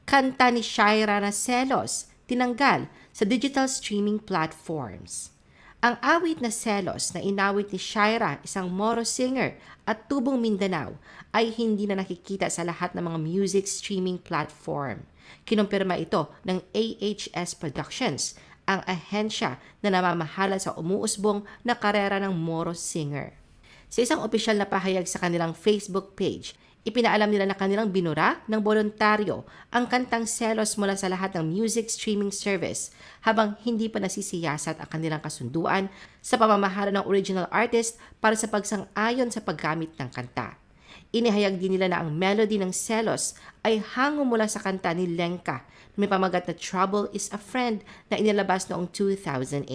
Kanta ni Shaira na Selos, tinanggal sa digital streaming platforms. Ang awit na Selos na inawit ni Shaira, isang Moro singer at tubong Mindanao, ay hindi na nakikita sa lahat ng mga music streaming platform. Kinumpirma ito ng AHS Productions, ang ahensya na namamahala sa umuusbong na karera ng Moro singer. Sa isang opisyal na pahayag sa kanilang Facebook page, ipinaalam nila na kanilang binura ng voluntaryo ang kantang Selos mula sa lahat ng music streaming service habang hindi pa nasisiyasat ang kanilang kasunduan sa pamamahala ng original artist para sa pagsang-ayon sa paggamit ng kanta. Inihayag din nila na ang melody ng Selos ay hango mula sa kanta ni Lenka na may pamagat na Trouble is a Friend na inilabas noong 2008.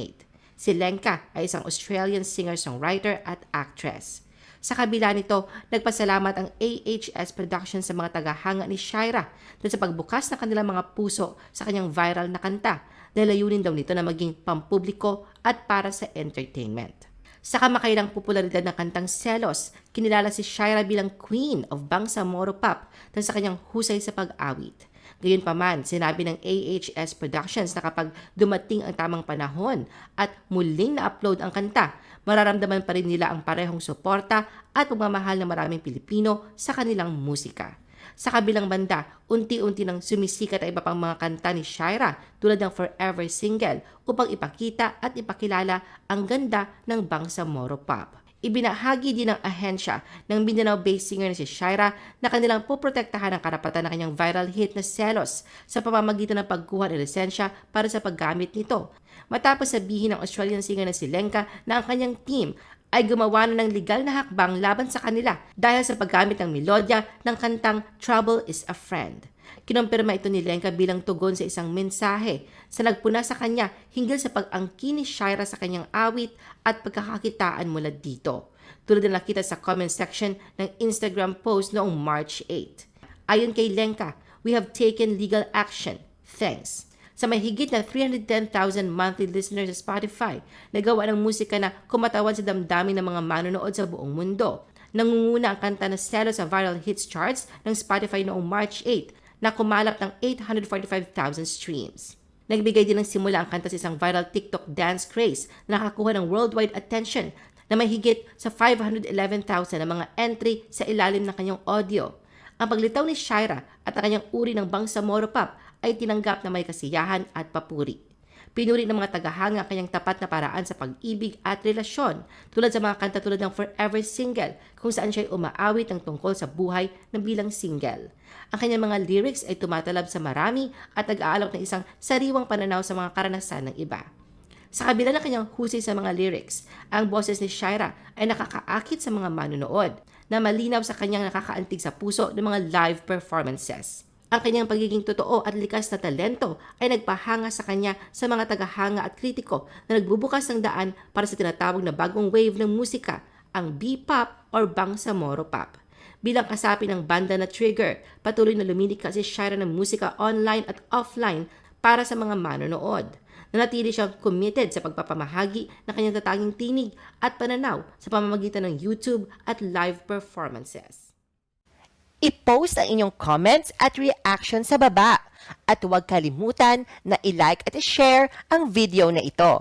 Si Lenka ay isang Australian singer-songwriter at actress. Sa kabila nito, nagpasalamat ang AHS Productions sa mga tagahanga ni Shaira dahil sa pagbukas ng kanilang mga puso sa kanyang viral na kanta dahil layunin daw nito na maging pampubliko at para sa entertainment. Sa kamakailang popularidad ng kantang Selos, kinilala si Shaira bilang Queen of Bangsamoro Pop dahil sa kanyang husay sa pag-awit. Gayunpaman, sinabi ng AHS Productions na kapag dumating ang tamang panahon at muling na-upload ang kanta, mararamdaman pa rin nila ang parehong suporta at pagmamahal ng maraming Pilipino sa kanilang musika. Sa kabilang banda, unti-unti nang sumisikat ang iba pang mga kanta ni Shaira tulad ng Forever single upang ipakita at ipakilala ang ganda ng Bangsamoro Pop. Ibinahagi din ng ahensya ng Mindanao-based singer na si Shaira na kanilang poprotektahan ang karapatan ng kanyang viral hit na Selos sa pamamagitan ng pagkuha ng lisensya para sa paggamit nito. Matapos sabihin ng Australian singer na si Lenka na ang kanyang team ay gumawa na ng legal na hakbang laban sa kanila dahil sa paggamit ng melodya ng kantang Trouble is a Friend. Kinumpirma ito ni Lenka bilang tugon sa isang mensahe sa nagpuna sa kanya hinggil sa pag-angkin ni Shaira sa kanyang awit at pagkakakitaan mula dito, tulad na nakita sa comment section ng Instagram post noong March 8. Ayon kay Lenka, "We have taken legal action. Thanks." Sa may higit na 310,000 monthly listeners sa Spotify, nagawa ng musika na kumatawan sa damdamin ng mga manonood sa buong mundo. Nangunguna ang kanta na Selos sa viral hits charts ng Spotify noong March 8 na kumalap ng 845,000 streams. Nagbigay din ng simula ang kanta sa isang viral TikTok dance craze na nakakuha ng worldwide attention na may higit sa 511,000 na mga entry sa ilalim ng kanyang audio. Ang paglitaw ni Shaira at ang kanyang uri ng Bangsamoro Pop ay tinanggap na may kasiyahan at papuri. Pinuri ng mga tagahanga ang kanyang tapat na paraan sa pag-ibig at relasyon tulad sa mga kanta tulad ng Forever Single kung saan siya ay umaawit ng tungkol sa buhay na bilang single. Ang kanyang mga lyrics ay tumatalab sa marami at nag-aalok ng isang sariwang pananaw sa mga karanasan ng iba. Sa kabila ng kanyang husay sa mga lyrics, ang boses ni Shaira ay nakakaakit sa mga manunood na malinaw sa kanyang nakakaantig sa puso ng mga live performances. Ang kanyang pagiging totoo at likas na talento ay nagpahanga sa kanya sa mga tagahanga at kritiko na nagbubukas ng daan para sa tinatawag na bagong wave ng musika, ang B-pop or Bangsamoro Pop. Bilang kasapi ng banda na Trigger, patuloy na lumilikha si Shaira ng musika online at offline para sa mga manonood. Nanatili siyang committed sa pagpapamahagi ng kanyang tataging tinig at pananaw sa pamamagitan ng YouTube at live performances. I-post ang inyong comments at reaction sa baba at huwag kalimutan na i-like at i-share ang video na ito.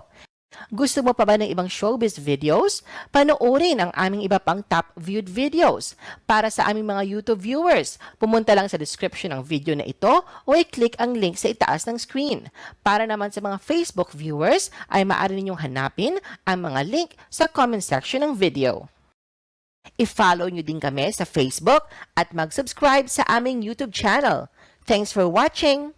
Gusto mo pa ba ng ibang showbiz videos? Panoorin ang aming iba pang top viewed videos. Para sa aming mga YouTube viewers, pumunta lang sa description ng video na ito o i-click ang link sa itaas ng screen. Para naman sa mga Facebook viewers, ay maaari ninyong hanapin ang mga link sa comment section ng video. I-follow nyo din kami sa Facebook at mag-subscribe sa aming YouTube channel. Thanks for watching!